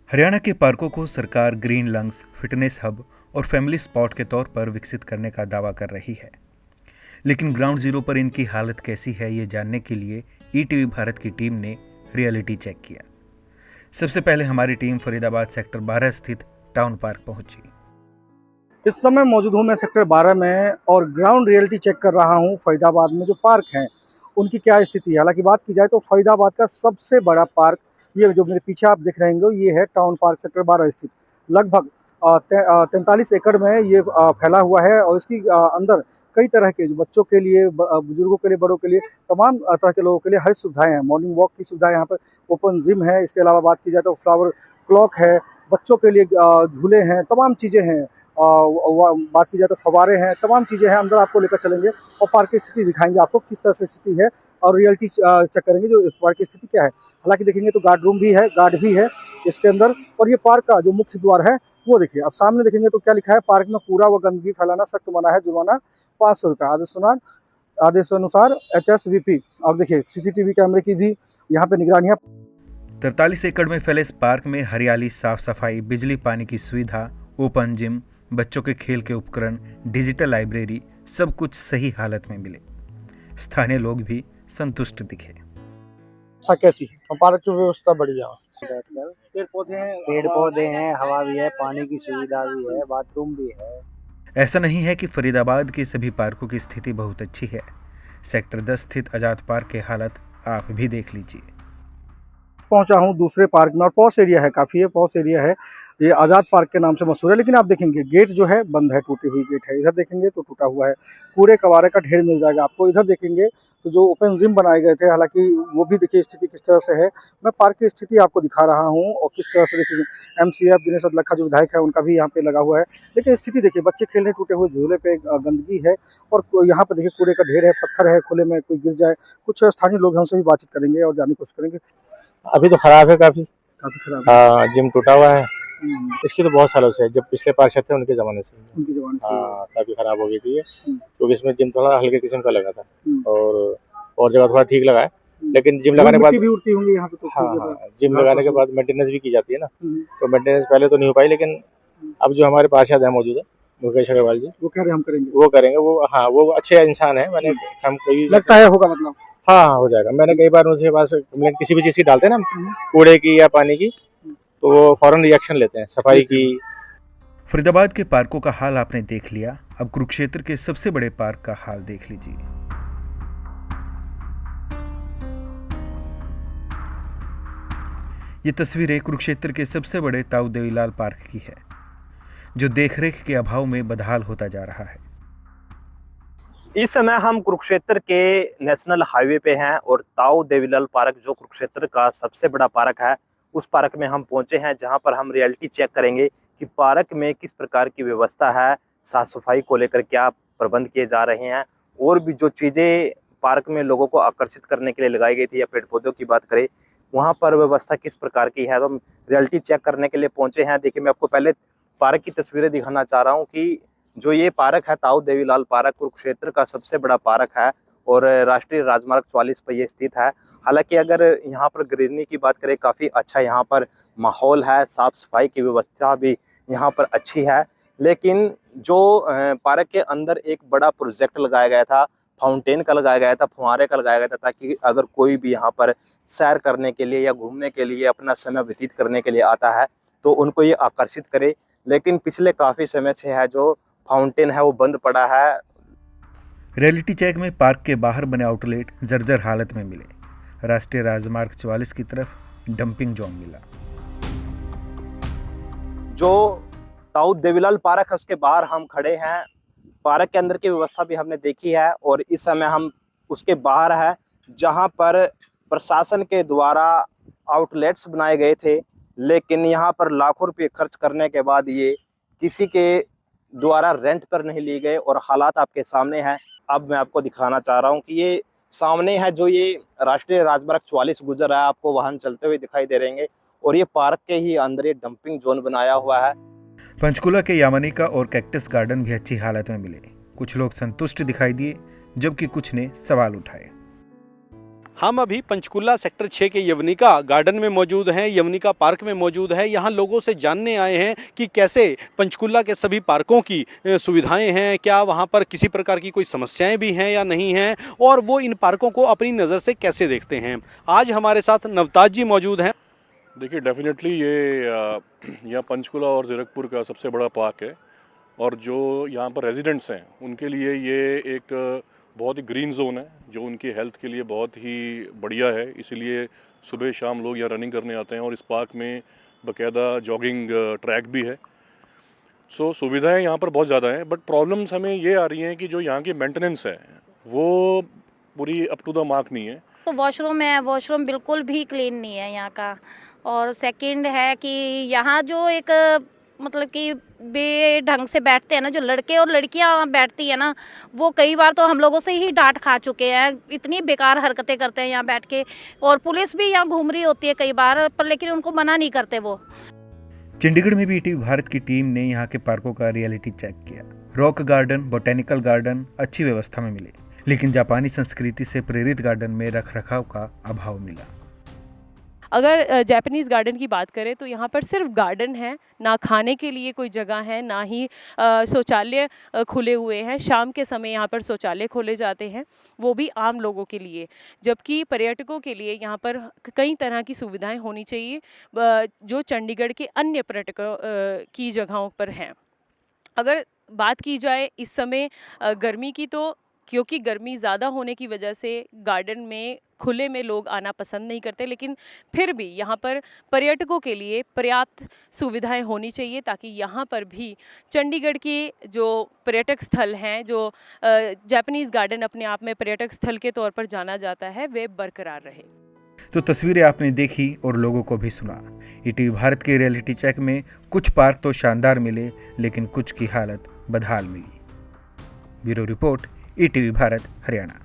हरियाणा के पार्कों को सरकार ग्रीन लंग्स, फिटनेस हब और फैमिली स्पॉट के तौर पर विकसित करने का दावा कर रही है। लेकिन ग्राउंड जीरो पर इनकी हालत कैसी है, ये जानने के लिए ईटीवी भारत की टीम ने रियलिटी चेक किया। सबसे पहले हमारी टीम फरीदाबाद सेक्टर 12 स्थित टाउन पार्क पहुंची। इस समय मौजूद हूँ मैं सेक्टर 12 में और ग्राउंड रियलिटी चेक कर रहा हूँ फरीदाबाद में जो पार्क हैं उनकी क्या स्थिति है। हालांकि बात की जाए तो फरीदाबाद का सबसे बड़ा पार्क ये जो मेरे पीछे आप देख रहे होंगे ये है टाउन पार्क सेक्टर 12 स्थित। लगभग 43 एकड़ में ये फैला हुआ है और इसकी अंदर कई तरह के जो बच्चों के लिए, बुजुर्गों के लिए, बड़ों के लिए, तमाम तरह के लोगों के लिए हर सुविधाएं हैं। मॉर्निंग वॉक की सुविधाएं यहाँ पर, ओपन जिम है। इसके अलावा बात की जाए तो फ्लावर क्लॉक है, बच्चों के लिए झूले हैं, तमाम चीज़ें हैं। बात की जाए तो फव्वारे हैं, तमाम चीज़ें हैं। अंदर आपको लेकर चलेंगे और पार्क की स्थिति दिखाएंगे आपको किस तरह से स्थिति है और रियलिटी चेक करेंगे जो पार्क की स्थिति क्या है। हालांकि देखेंगे तो गार्ड रूम भी है, गार्ड भी है इसके अंदर। और ये पार्क का जो मुख्य द्वार है वो देखिए। अब सामने देखेंगे तो क्या लिखा है, पार्क में कूड़ा व गंदगी फैलाना सख्त मना है, जुर्माना 500 रुपये। आदेशानुसार HSVP। अब देखिए CCTV कैमरे की भी यहाँ पे निगरानी है। 43 एकड़ में फैले इस पार्क में हरियाली, साफ सफाई, बिजली पानी की सुविधा, ओपन जिम, बच्चों के खेल के उपकरण, डिजिटल लाइब्रेरी, सब कुछ सही हालत में मिले। स्थानीय लोग भी संतुष्ट दिखे। कैसी है पार्क की व्यवस्था? बढ़िया। पेड़ पौधे हैं, हवा भी है, पानी की सुविधा भी है, बाथरूम भी है। ऐसा नहीं है कि फरीदाबाद के सभी पार्कों की स्थिति बहुत अच्छी है। सेक्टर 10 स्थित आजाद पार्क की हालत आप भी देख लीजिए। पहुंचा हूं दूसरे पार्क में और पॉश एरिया है, काफ़ी है, पॉश एरिया है। ये आज़ाद पार्क के नाम से मशहूर है। लेकिन आप देखेंगे गेट जो है बंद है, टूटी हुई गेट है। इधर देखेंगे तो टूटा हुआ है, कूड़े कबाड़े का ढेर मिल जाएगा आपको। इधर देखेंगे तो जो ओपन जिम बनाए गए थे, हालांकि वो भी देखिए स्थिति किस तरह से है। मैं पार्क की स्थिति आपको दिखा रहा हूँ और किस तरह से देखिए MCF दिनेश अदलखा जो विधायक है उनका भी यहाँ पे लगा हुआ है। लेकिन स्थिति देखिए, बच्चे खेल रहे, टूटे हुए झूले पे गंदगी है और यहाँ पर देखिए कूड़े का ढेर है, पत्थर है, खुले में कोई गिर जाए। कुछ स्थानीय लोग हैं, उनसे भी बातचीत करेंगे और जानने की कोशिश करेंगे। अभी तो खराब है, काफी खराब है। हाँ, जिम टूटा हुआ है। इसकी तो बहुत सालों से है, जब पिछले पार्षद थे उनके जमाने से हाँ काफी खराब हो गई थी ये, क्योंकि इसमें जिम थोड़ा हल्के किस्म का लगा था और जगह थोड़ा ठीक लगा है। लेकिन जिम लगाने के बाद भी उड़ती होंगी यहाँ पे तो। हाँ, जिम लगाने के बाद मेंटेनेंस भी की जाती है ना, तो मेंटेनेंस पहले तो नहीं हो पाई। लेकिन अब जो हमारे पार्षद है मौजूदा मुकेश अग्रवाल जी, वो कह रहे हम करेंगे, वो करेंगे। वो हाँ, वो अच्छे इंसान है। मैंने हम कोई लगता है होगा, मतलब हाँ हो जाएगा। मैंने कई बार उनसे पास कंप्लेंट किसी भी चीज़ की डालते हैं ना, कूड़े की या पानी की, तो वो फौरन रिएक्शन लेते हैं। सफाई की। फरीदाबाद के पार्कों का हाल आपने देख लिया, अब कुरुक्षेत्र के सबसे बड़े पार्क का हाल देख लीजिए। ये तस्वीरें कुरुक्षेत्र के सबसे बड़े ताऊ देवीलाल पार्क की है, जो देखरेख के अभाव में बदहाल होता जा रहा है। इस समय हम कुरुक्षेत्र के नेशनल हाईवे पे हैं और ताऊ देवीलाल पार्क, जो कुरुक्षेत्र का सबसे बड़ा पार्क है, उस पार्क में हम पहुंचे हैं, जहां पर हम रियलिटी चेक करेंगे कि पार्क में किस प्रकार की व्यवस्था है, साफ सफाई को लेकर क्या प्रबंध किए जा रहे हैं, और भी जो चीज़ें पार्क में लोगों को आकर्षित करने के लिए लगाई गई थी, या पेड़ पौधों की बात करें, वहाँ पर व्यवस्था किस प्रकार की है। तो हम रियलिटी चेक करने के लिए पहुंचे हैं। देखिए, मैं आपको पहले पार्क की तस्वीरें दिखाना चाह रहा हूँ कि जो ये पार्क है ताऊ देवीलाल पार्क, कुरुक्षेत्र का सबसे बड़ा पार्क है और राष्ट्रीय राजमार्ग 44 पर ये स्थित है। हालांकि अगर यहाँ पर ग्रीनरी की बात करें, काफ़ी अच्छा यहाँ पर माहौल है, साफ सफाई की व्यवस्था भी यहाँ पर अच्छी है। लेकिन जो पार्क के अंदर एक बड़ा प्रोजेक्ट लगाया गया था, फाउंटेन का लगाया गया था, फुहारे का लगाया गया था, ताकि अगर कोई भी यहाँ पर सैर करने के लिए या घूमने के लिए, अपना समय व्यतीत करने के लिए आता है तो उनको ये आकर्षित करे। लेकिन पिछले काफ़ी समय से है जो फाउंटेन है वो बंद पड़ा है। रियलिटी चेक में पार्क के बाहर बने आउटलेट जर्जर हालत में मिले। राष्ट्रीय राजमार्ग 44 की तरफ डंपिंग जोन मिला। जो ताऊ देवीलाल पार्क है उसके बाहर हम खड़े हैं। पार्क के अंदर की व्यवस्था भी हमने देखी है और इस समय हम उसके बाहर है, जहां पर प्रशासन के द्वारा आउटलेट्स बनाए गए थे। लेकिन यहाँ पर लाखों रुपये खर्च करने के बाद ये किसी के द्वारा रेंट पर नहीं लिए गए और हालात आपके सामने हैं। अब मैं आपको दिखाना चाह रहा हूँ कि ये सामने है जो ये राष्ट्रीय राजमार्ग 44 गुजर रहा है, आपको वाहन चलते हुए दिखाई दे रहेंगे, और ये पार्क के ही अंदर ये डंपिंग जोन बनाया हुआ है। पंचकूला के यामानिका और कैक्टस गार्डन भी अच्छी हालत में मिले। कुछ लोग संतुष्ट दिखाई दिए, जबकि कुछ ने सवाल उठाए। हम अभी पंचकुला सेक्टर 6 के यवनिका गार्डन में मौजूद हैं, यवनिका पार्क में मौजूद है। यहाँ लोगों से जानने आए हैं कि कैसे पंचकुला के सभी पार्कों की सुविधाएं हैं, क्या वहाँ पर किसी प्रकार की कोई समस्याएं भी हैं या नहीं हैं, और वो इन पार्कों को अपनी नज़र से कैसे देखते हैं। आज हमारे साथ नवताज जी मौजूद हैं। देखिए, डेफिनेटली ये यहाँ पंचकुला और ज़ीरकपुर का सबसे बड़ा पार्क है, और जो यहाँ पर रेजिडेंट्स हैं उनके लिए ये एक बहुत ही ग्रीन जोन है, जो उनकी हेल्थ के लिए बहुत ही बढ़िया है। इसीलिए सुबह शाम लोग यहाँ रनिंग करने आते हैं, और इस पार्क में बाकायदा जॉगिंग ट्रैक भी है। सो सुविधाएं यहाँ पर बहुत ज़्यादा हैं, बट प्रॉब्लम्स हमें ये आ रही हैं कि जो यहाँ की मेंटेनेंस है वो पूरी अप टू द मार्क नहीं है। तो वॉशरूम है, वॉशरूम बिल्कुल भी क्लीन नहीं है यहाँ का। और सेकंड है कि यहाँ जो एक मतलब कि बेढंग से बैठते हैं ना, जो लड़के और लड़कियाँ बैठती है ना, वो कई बार तो हम लोगों से ही डांट खा चुके हैं। इतनी बेकार हरकतें करते हैं यहाँ बैठ के, और पुलिस भी यहाँ घूम रही होती है कई बार, पर लेकिन उनको मना नहीं करते वो। चंडीगढ़ में भी ईटीवी भारत की टीम ने यहाँ के पार्कों का रियलिटी चेक किया। रॉक गार्डन, बोटेनिकल गार्डन अच्छी व्यवस्था में मिले, लेकिन जापानी संस्कृति से प्रेरित गार्डन में रखरखाव का अभाव मिला। अगर जापानीज़ गार्डन की बात करें तो यहाँ पर सिर्फ गार्डन है, ना खाने के लिए कोई जगह है, ना ही शौचालय खुले हुए हैं। शाम के समय यहाँ पर शौचालय खोले जाते हैं, वो भी आम लोगों के लिए, जबकि पर्यटकों के लिए यहाँ पर कई तरह की सुविधाएं होनी चाहिए जो चंडीगढ़ के अन्य पर्यटकों की जगहों पर हैं। अगर बात की जाए इस समय गर्मी की, तो क्योंकि गर्मी ज़्यादा होने की वजह से गार्डन में खुले में लोग आना पसंद नहीं करते, लेकिन फिर भी यहाँ पर पर्यटकों के लिए पर्याप्त सुविधाएं होनी चाहिए, ताकि यहाँ पर भी चंडीगढ़ के जो पर्यटक स्थल हैं, जो जापानीज़ गार्डन अपने आप में पर्यटक स्थल के तौर पर जाना जाता है, वे बरकरार रहे। तो तस्वीरें आपने देखी और लोगों को भी सुना। ईटीवी भारत के रियलिटी चेक में कुछ पार्क तो शानदार मिले, लेकिन कुछ की हालत बदहाल मिली। Bureau report, ETV Bharat, Haryana.